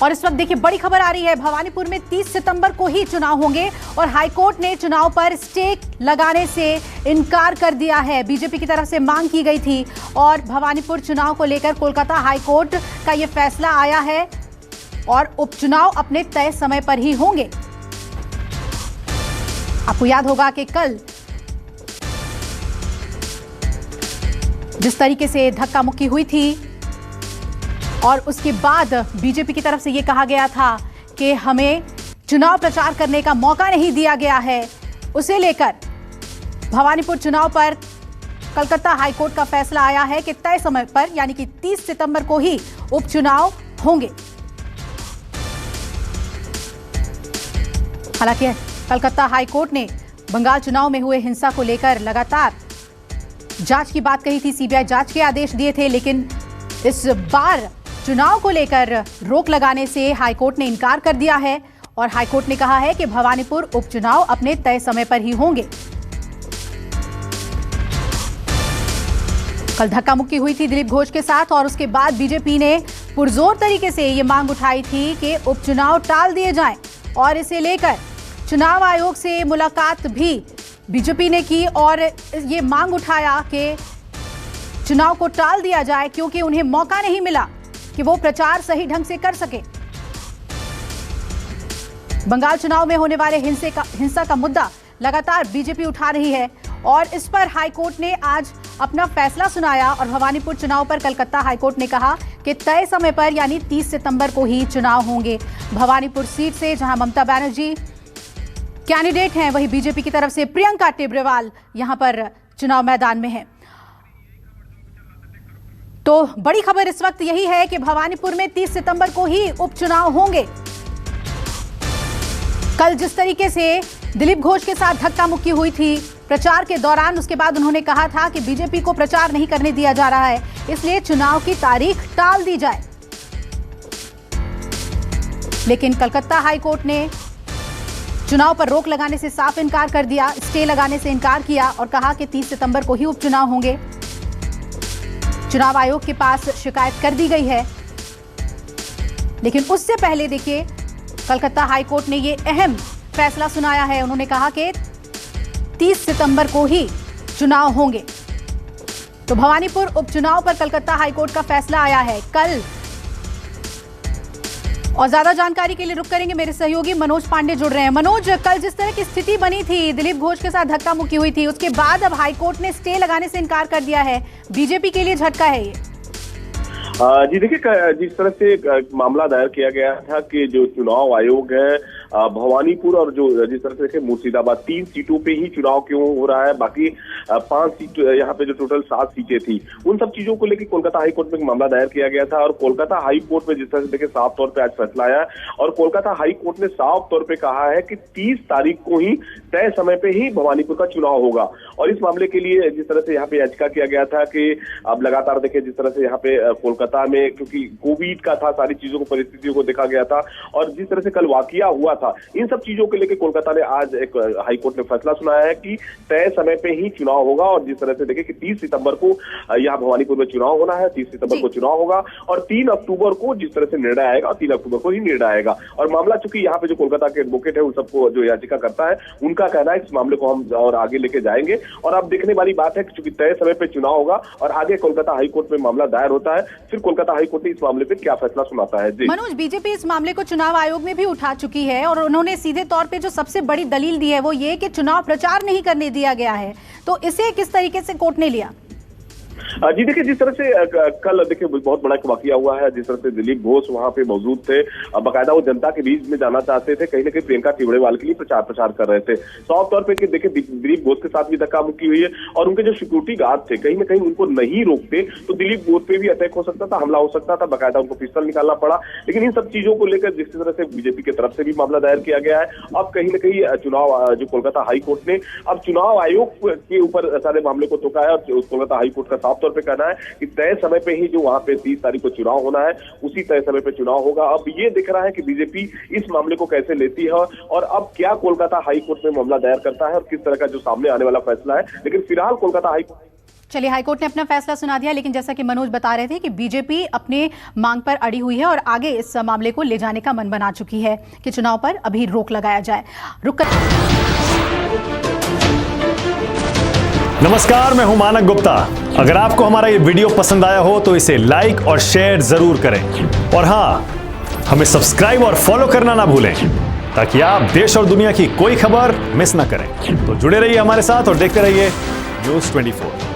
और इस वक्त देखिए बड़ी खबर आ रही है, भवानीपुर में 30 सितंबर को ही चुनाव होंगे और हाईकोर्ट ने चुनाव पर स्टे लगाने से इनकार कर दिया है। बीजेपी की तरफ से मांग की गई थी और भवानीपुर चुनाव को लेकर कोलकाता हाईकोर्ट का यह फैसला आया है और उपचुनाव अपने तय समय पर ही होंगे। आपको याद होगा कि कल जिस तरीके से धक्का मुक्की हुई थी और उसके बाद बीजेपी की तरफ से यह कहा गया था कि हमें चुनाव प्रचार करने का मौका नहीं दिया गया है, उसे लेकर भवानीपुर चुनाव पर कलकत्ता हाईकोर्ट का फैसला आया है कि तय समय पर यानी कि 30 सितंबर को ही उपचुनाव होंगे। हालांकि कलकत्ता हाईकोर्ट ने बंगाल चुनाव में हुए हिंसा को लेकर लगातार जांच की बात कही थी, सीबीआई जांच के आदेश दिए थे, लेकिन इस बार चुनाव को लेकर रोक लगाने से हाईकोर्ट ने इनकार कर दिया है और हाईकोर्ट ने कहा है कि भवानीपुर उपचुनाव अपने तय समय पर ही होंगे। कल धक्का मुक्की हुई थी दिलीप घोष के साथ और उसके बाद बीजेपी ने पुरजोर तरीके से ये मांग उठाई थी कि उपचुनाव टाल दिए जाएं और इसे लेकर चुनाव आयोग से मुलाकात भी बीजेपी ने की और ये मांग उठाया कि चुनाव को टाल दिया जाए क्योंकि उन्हें मौका नहीं मिला कि वो प्रचार सही ढंग से कर सके। बंगाल चुनाव में होने वाले हिंसा का मुद्दा लगातार बीजेपी उठा रही है और इस पर हाईकोर्ट ने आज अपना फैसला सुनाया और भवानीपुर चुनाव पर कलकत्ता हाईकोर्ट ने कहा कि तय समय पर यानी 30 सितंबर को ही चुनाव होंगे। भवानीपुर सीट से जहां ममता बनर्जी कैंडिडेट हैं, वहीं बीजेपी की तरफ से प्रियंका टेब्रेवाल यहां पर चुनाव मैदान में हैं। तो बड़ी खबर इस वक्त यही है कि भवानीपुर में 30 सितंबर को ही उपचुनाव होंगे। कल जिस तरीके से दिलीप घोष के साथ धक्का मुक्की हुई थी प्रचार के दौरान, उसके बाद उन्होंने कहा था कि बीजेपी को प्रचार नहीं करने दिया जा रहा है, इसलिए चुनाव की तारीख टाल दी जाए। लेकिन कलकत्ता हाईकोर्ट ने चुनाव पर रोक लगाने से साफ इनकार कर दिया, स्टे लगाने से इनकार किया और कहा कि 30 सितंबर को ही उपचुनाव होंगे। चुनाव आयोग के पास शिकायत कर दी गई है, लेकिन उससे पहले देखिए कलकत्ता हाईकोर्ट ने ये अहम फैसला सुनाया है। उन्होंने कहा कि 30 सितंबर को ही चुनाव होंगे। तो भवानीपुर उपचुनाव पर कलकत्ता हाईकोर्ट का फैसला आया है कल। और ज्यादा जानकारी के लिए रुक करेंगे, मेरे सहयोगी मनोज पांडे जुड़ रहे हैं। मनोज, कल जिस तरह की स्थिति बनी थी, दिलीप घोष के साथ धक्का मुक्की हुई थी, उसके बाद अब हाईकोर्ट ने स्टे लगाने से इनकार कर दिया है, बीजेपी के लिए झटका है ये? जी देखिए, जिस तरह से मामला दायर किया गया था कि जो चुनाव आयोग है भवानीपुर और जो जिस तरह से देखिए मुर्शिदाबाद 3 सीटों पे ही चुनाव क्यों हो रहा है, बाकी 5 सीट यहाँ पे जो टोटल 7 सीटें थी, उन सब चीजों को लेकर कोलकाता हाईकोर्ट में एक मामला दायर किया गया था। और कोलकाता हाईकोर्ट में जिस तरह से देखिए साफ तौर पे आज फैसला आया है और कोलकाता हाईकोर्ट ने साफ तौर पे कहा है कि 30 तारीख को ही तय समय पे ही भवानीपुर का चुनाव होगा। और इस मामले के लिए जिस तरह से यहाँ पे याचिका किया गया था कि अब लगातार देखिए जिस तरह से यहाँ पे कोलकाता में क्योंकि कोविड का था, सारी चीजों को परिस्थितियों को देखा गया था और जिस तरह से कल वाकया हुआ था, इन सब चीजों को लेकर कोलकाता ने आज एक हाईकोर्ट ने फैसला सुनाया है कि तय समय पे ही चुनाव होगा। और जिस तरह से देखिए कि 30 सितंबर को यहाँ भवानीपुर में चुनाव होना है, 30 सितंबर को चुनाव होगा और 3 अक्टूबर को जिस तरह से निर्णय आएगा, 3 अक्टूबर को ही निर्णय आएगा। और मामला चूंकि यहाँ पे जो कोलकाता के एडवोकेट है उन सबको जो याचिका करता है, उनका कहना है इस मामले को हम और आगे लेके जाएंगे। और अब देखने वाली बात है कि चूंकि तय समय पे चुनाव होगा और आगे कोलकाता हाईकोर्ट में मामला दायर होता है, फिर कोलकाता हाईकोर्ट ने इस मामले पे क्या फैसला सुनाता है। जी मनोज, बीजेपी इस मामले को चुनाव आयोग में भी उठा चुकी है और उन्होंने सीधे तौर पे जो सबसे बड़ी दलील दी है वो ये कि चुनाव प्रचार नहीं करने दिया गया है, तो इसे किस तरीके से कोर्ट ने लिया? जी देखिए, जिस तरह से कल देखिए बहुत बड़ा वाकया हुआ है, जिस तरह से दिलीप घोष वहां पे मौजूद थे, बाकायदा वो जनता के बीच में जाना चाहते थे, कहीं ना कहीं प्रियंका टेब्रेवाल के लिए प्रचार कर रहे थे। साफ तौर पे कि देखिए दिलीप घोष के साथ भी धक्का मुक्की हुई है और उनके जो सिक्योरिटी गार्ड थे कहीं ना कहीं उनको नहीं रोकते तो दिलीप घोष पे भी अटैक हो सकता था, हमला हो सकता था, बाकायदा उनको पिस्टल निकालना पड़ा। लेकिन इन सब चीजों को लेकर जिस तरह से बीजेपी की तरफ से भी मामला दायर किया गया है, अब कहीं ना कहीं चुनाव जो कोलकाता हाईकोर्ट ने अब चुनाव आयोग के ऊपर सारे मामले को थोपा है और कोलकाता हाईकोर्ट का साफ तौर पर कहना है कि तय समय पे ही जो वहां पे 30 तारीख को चुनाव होना है, उसी तय समय पे चुनाव होगा। अब ये दिख रहा है कि बीजेपी इस मामले को कैसे लेती है और अब क्या कोलकाता हाईकोर्ट में मामला दायर करता है और किस तरह का जो सामने आने वाला फैसला है। लेकिन फिलहाल कोलकाता हाईकोर्ट चलिए, हाईकोर्ट ने अपना फैसला सुना दिया, लेकिन जैसा कि मनोज बता रहे थे कि बीजेपी अपने मांग पर अड़ी हुई है और आगे इस मामले को ले जाने का मन बना चुकी है कि चुनाव पर अभी रोक लगाया जाए। नमस्कार, मैं हूं मानक गुप्ता। अगर आपको हमारा ये वीडियो पसंद आया हो तो इसे लाइक और शेयर जरूर करें, और हां, हमें सब्सक्राइब और फॉलो करना ना भूलें ताकि आप देश और दुनिया की कोई खबर मिस ना करें। तो जुड़े रहिए हमारे साथ और देखते रहिए न्यूज़ 24।